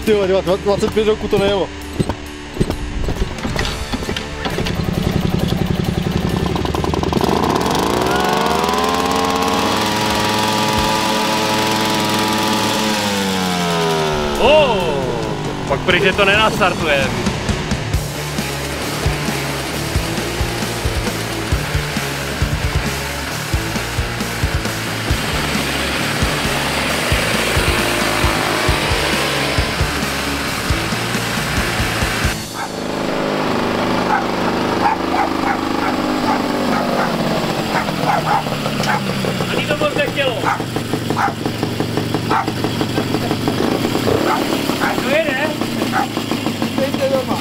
Ty 25 roků to nejelo. Pak protože to nenastartuje. Ani to moc nechtělo. To jede? Jde doma.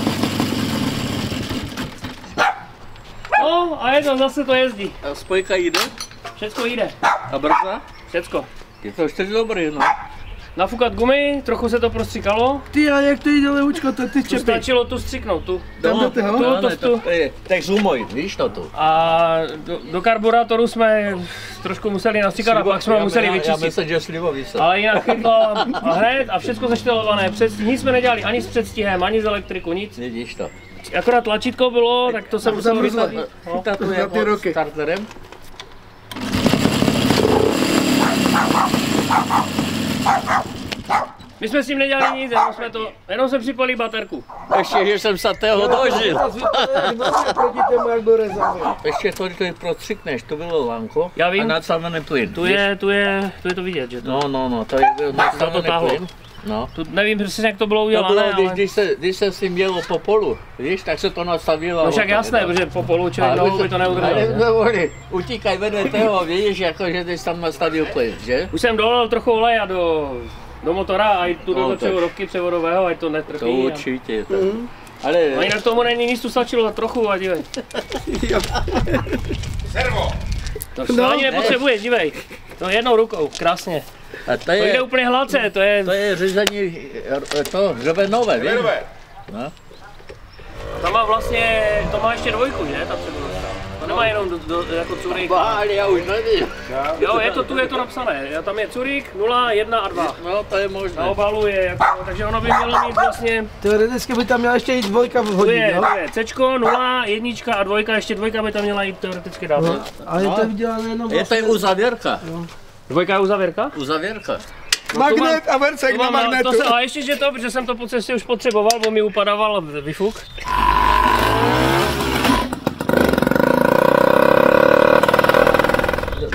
No a je to, zase to jezdí. A spojka jde? Všecko jde. A brzda? Všecko. Je to ještě dobrý, no. Nafukat gumy, trochu se to prostříkalo. Ty, a jak to jde lehoučko, to ty čepy? Stačilo tu stříknout, tu. Tam do toho? Tu. Tak zumoj, víš to tu. A do karburátoru jsme trošku museli nastříkat a pak jsme museli vyčistit. Já myslím, že slivovice. Ale jinak chytlo a hned a všechno zaštelované. Nic jsme nedělali ani s předstihem, ani z elektriku, nic. Vidíš to. Akorát tlačítko bylo, tak to jsem musel vystavit. Chytá to jako starterem. My jsme s tím nedělali nic, jenom jsme připali baterku. Ještě, že jsem se toho dožil. Proti tomu, jak byl rezavý. Ještě to, když to prostřikneš, to bylo lanko Já vím. a nadstavený plyn. Tu je to vidět, že to. No, to je nadstavený plyn. No. Tu nevím přesně, jak to bylo udělané, to bylo, ale... když se s tím jelo po polu, víš, tak se to nastavilo. No však jasné, protože po polu člověk nohou by to neudržel. Utíkaj vedle toho, víš, jako že ty jsi tam nastavil plyn, že? Už jsem dolil trochu oleje do motora a i tu do převodovky převodového, ať to netrpí. To určitě. Ale... A jinak tomu není nic, tu stačilo trochu a dívej. Servo! To ani nepotřebuješ, dívej. To jednou rukou, krásně. A to jde úplně hladce, to je řízení, to hřebenové, víš? No. To má vlastně, to má ještě dvojku, že, ta převodovka. To nemá jenom jako curík. Ale já už nevím. Jo, je to napsané, tam je curík 0, 1 a 2. No, to je možné. Na obalu je jako, takže ono by mělo mít vlastně... Teoreticky by tam měla ještě jít dvojka vhodit, jo? To je Cčko, 0, 1 a 2, ještě 2 by tam měla jít teoreticky dát. No, ale je to udělané jenom vlastně... Je to uzavěrka. Dvojka je uzavěrka? Uzavěrka. No, magnet a versek na magnetu. A ještě, že to, protože jsem to po cestě už potřeboval, bo mi upadával vyfuk.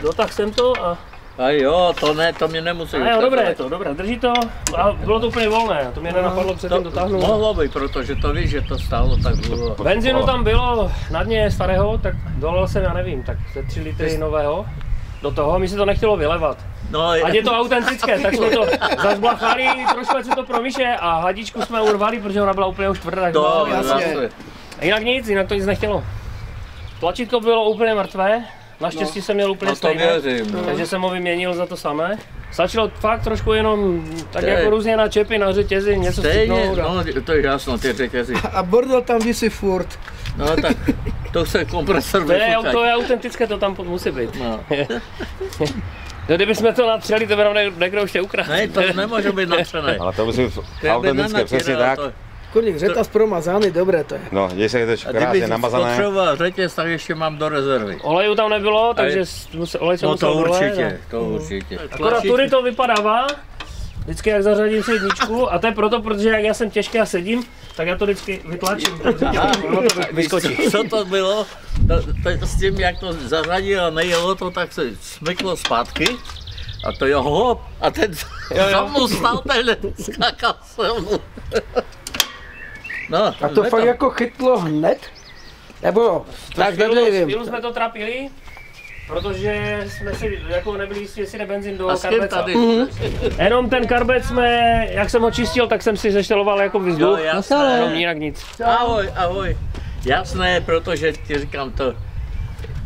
Dotáhl jsem to a... A jo, to mě nemusí a jo, dobré, drží to a bylo to úplně volné, to mě nenapadlo předtím dotáhnout. Mohlo by, protože to víš, že to stálo tak dlouho. Benzínu tam bylo na dně starého, tak dolil jsem, já nevím, tak 3 litry nového do toho, mi se to nechtělo vylevat. No, ať je to autentické, tak jsme to zazblachali, trošku se to promíše a hadičku jsme urvali, protože ona byla úplně už tvrdá. To, a jinak to nic nechtělo. Tlačítko bylo úplně mrtvé. Naštěstí jsem měl úplně stejné, takže jsem ho vyměnil za to samé. Stačilo fakt trošku jenom tak jako různě na čepy, na řetězy, něco styknout. No to je jasno, ty řetězy. A bordel tam visí furt. No tak to se kompresor vyfukaj. To je autentické, to tam musí být. No. No, kdybychom to natřeli, to by nám někdo ještě ukradl. Ne, to nemůže být natřené. Ale to musí autentické, přesně tak. Kurník, řetaz promazaný, dobré to je. No, děj se, je to krásně namazané. Kdyby potřeboval řetěz, tak ještě mám do rezervy. Oleju tam nebylo, takže olej jsem musel určitě, to určitě. Akorát tudy to vypadává, vždycky jak zařadím si jedničku, a to je proto, protože jak já jsem těžký a sedím, tak já to vždycky vytlačím, ono to vyskočí. Co to bylo? To s tím, jak to zařadil a nejelo to, tak se smyklo zpátky. A to jo, hop, a ten tam mu stal, ten skákal se mu. No, a to fakt jako chytlo hned? Nebo tak nevím. Chvíli jsme to trapili, protože jsme si jako nebyli jistí, jestli jde benzín do karbeca. Jenom ten karbec jsme, jak jsem ho čistil, tak jsem si zešteloval jako vzduch, jenom jinak nic. Ahoj. Jasné, protože ti říkám to.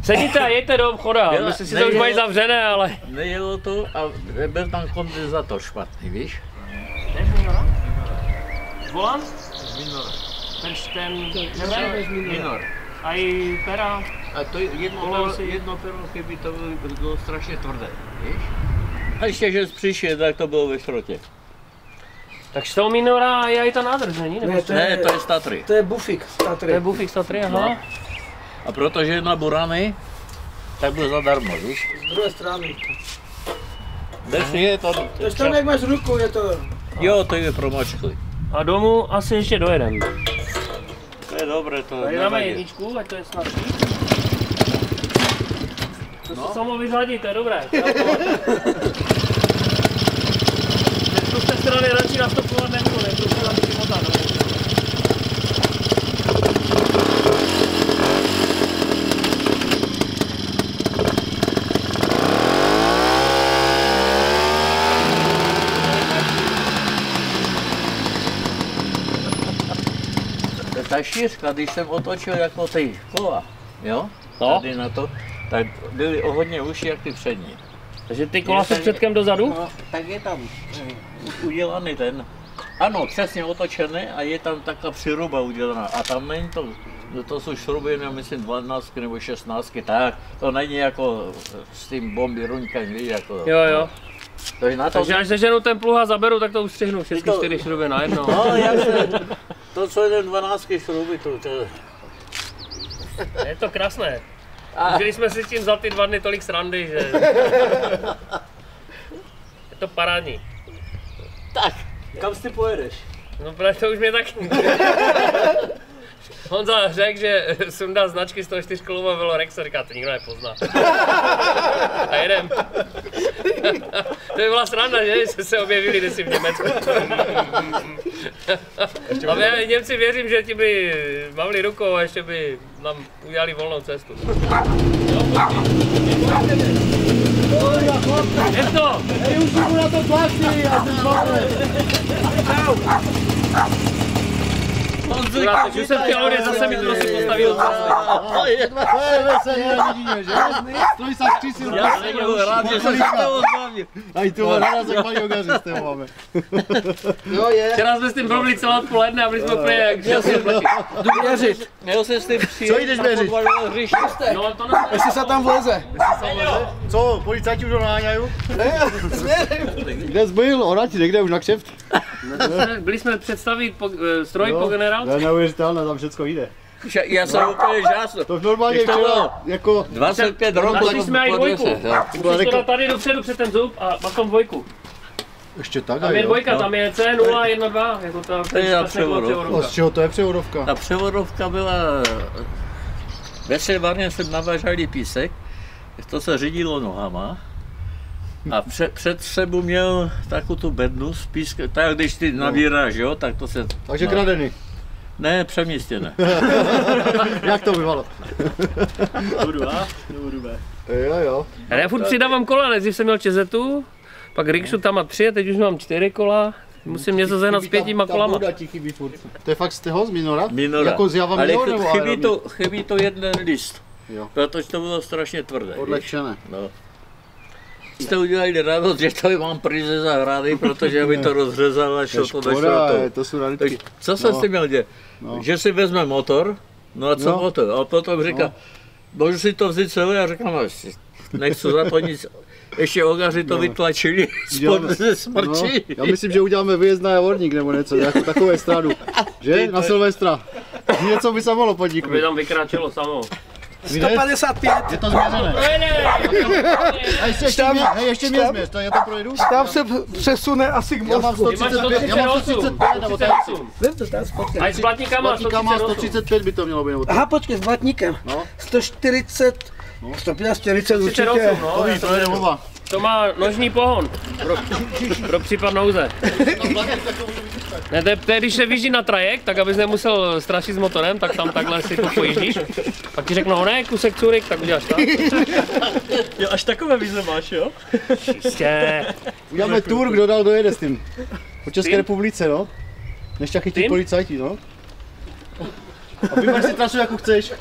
Sedíte a jejte do obchoda, myslím si, to už mají zavřené, ale... Nejelo to a byl tam kondenzátor špatný, víš? Jdeš Minora? Volant? Minora. Ten Minor. A i pera? A to jedno pero, kdyby to bylo strašně tvrdé, víš? A ještě, že jsi přišel, tak to bylo ve šrotě. Tak z toho Minora je i ta nádrž, není? Ne, to je z Tatry. To je Bufik z Tatry. To je Bufik z Tatry, aha. No. A protože je na Burany, tak byl zadarmo, víš? Z druhé strany. Je to... To je tam, jak máš ruku, je to... Jo, to je promačkli. A domů asi ještě dojedem. To je dobré, to tady dáme jedničku, ať to je snadší. To se samo vyřadí, to je dobré. Teď z té strany radši nastupovat nebudu, nebudu se tam si motat. Ta šířka, když jsem otočil jako ty kola, jo? No. Tady na to, tak byly o hodně užší jak ty přední. Takže ty kola jsou předkem dozadu? No, tak je tam udělaný ten, ano, přesně otočený a je tam taková přiruba udělaná. A tam není to, to jsou šrouby, myslím 12 nebo 16, tak to není jako s tím bomby ruňkem, víš, jako. Jo. Takže až seženu ten pluh a zaberu, tak to ustřihnu všechny 4 šrouby najednou. No, jasně. To, co je 12 šrouby, to je to krásné. Užili jsme si s tím za ty 2 dny tolik srandy, že... Je to parádní. Tak, kam ty pojedeš? No protože to už mě taky. Honza řekl, že sundá značky z toho 4kolového Velorexu, říká, to nikdo nepozná. A jedem. To by byla sranda, že jste se objevili desi v Německu. A Němci věřím, že ti by mavli rukou a ještě by nám udělali volnou cestu. Je to! Hej, už jdu na to tlačí, já jsem zvolil. Už jsem chtěl odjet, zase mi to asi postavil. To je veselé jedině, že? Stroj sa zkřísil. Já jsem rád, že jsem se toho zbavil. Aj tu narazek paní Ogaři s tebou máme. Jo, je. Včera jsme s tím probili celé odpoledne a byli jsme úplně jak šťastně pleti. Jdu měřit. Měl jsem s tím přijít. Co jdeš měřit? No to ne. Jestli se tam vleze. Co, policajti už ho naháňají? Ne, směrem. Kde jsi byl? Orati, někde už na kšeft? Byli jsme představit stroj po generálce. To je neuvěřitelné, tam všecko jde. Já jsem úplně žásl. To normálně Když to včera, bylo jako... 25 roků. Našli jsme i dvojku. Musíš to dát tady dopředu před ten zub a potom dvojku. Ještě tak, Tam je dvojka, tam je C012, jako ta převodovka. Z čeho to je převodovka? Ta převodovka byla... Ve Šelvarně jsem navažali písek, to se řídilo nohama. A před sebou měl takovou tu bednu z písku, tak když ty nabíráš, jo, tak to se... Takže kradený. Ne, přemístěné. Jak to bývalo? Budu A, nebudu B. Jo. Já furt přidávám kola, nejdřív jsem měl Čezetu, pak Rikšu tam má 3 a teď už mám 4 kola. Musím něco zehnat s 5 kolama. To je fakt z toho, z Minora? Minora. Jako z Java ale Minor, nebo chybí to jeden list, jo. protože to bylo strašně tvrdé. Odlehčené. No. Jste udělali radost, že to mám pryze zahrady, protože by to rozřezalo a šlo to do šrotu. To jsou raditky. Co jsem si měl dělat? Že si vezme motor, no a co motor? A potom říká, můžu si to vzít celé? A říkám, nechci za to nic. Ještě Ogaři to vytlačili ze smrčí. Já myslím, že uděláme výjezd na Javorník nebo něco, jako takové stranu. Že? Na Silvestra. Něco by se mohlo podniknout. By tam vykráčelo samo. 155. Je to změřené. Ještě mě změř, to já to projedu. Tam se přesune asi k Já mám mostu. 135, já mám 135, nebo tak. Vem to tam spotkej. A i s platníkama 135 by to mělo být. Aha, počkej, s blatníkem. No. 140, 140 určitě. To ví, to je oba. To má nožní pohon pro případ nouze. Ne, to je, když se vyjíždí na trajekt, tak abys nemusel strašit s motorem, tak tam takhle si to pojíždíš. Pak ti řeknou, ne, kusek curik, tak uděláš tak. Jo, až takové vize máš, jo? Čistě. Uděláme tour, kdo dál dojede s tím. Po České republice, no. Než tě chytí policajti, no. A vyber si trasu, jakou chceš.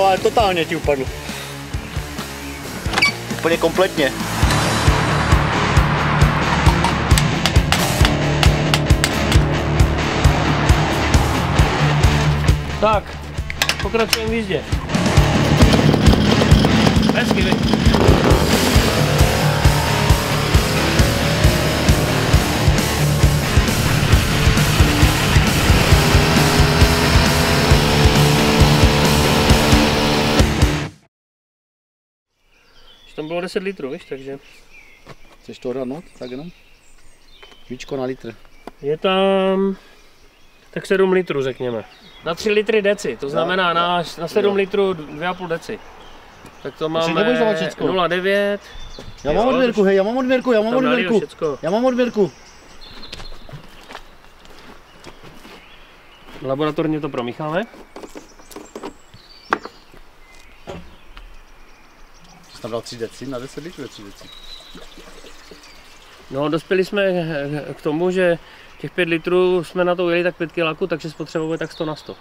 ale totálně ti upadl. Úplně kompletně. Tak, pokračujeme v jízdě. Hezky, vy. Tam bylo 10 litrů, víš, takže... Chceš to odhadnout, tak jenom? Víčko na litr. Je tam... tak 7 litrů, řekněme. Na 3 litry deci, to znamená na 7 litrů 2,5 deci. Tak to máme 0,9. Já mám odměrku, hej, já mám odměrku. Já mám odměrku. Laboratorně to promícháme. Jsi tam dal 3 deci na 10 litrů, 3 deci. No, dospěli jsme k tomu, že těch 5 litrů jsme na to ujeli tak 5 kiláků, takže spotřebujeme tak 100 na 100.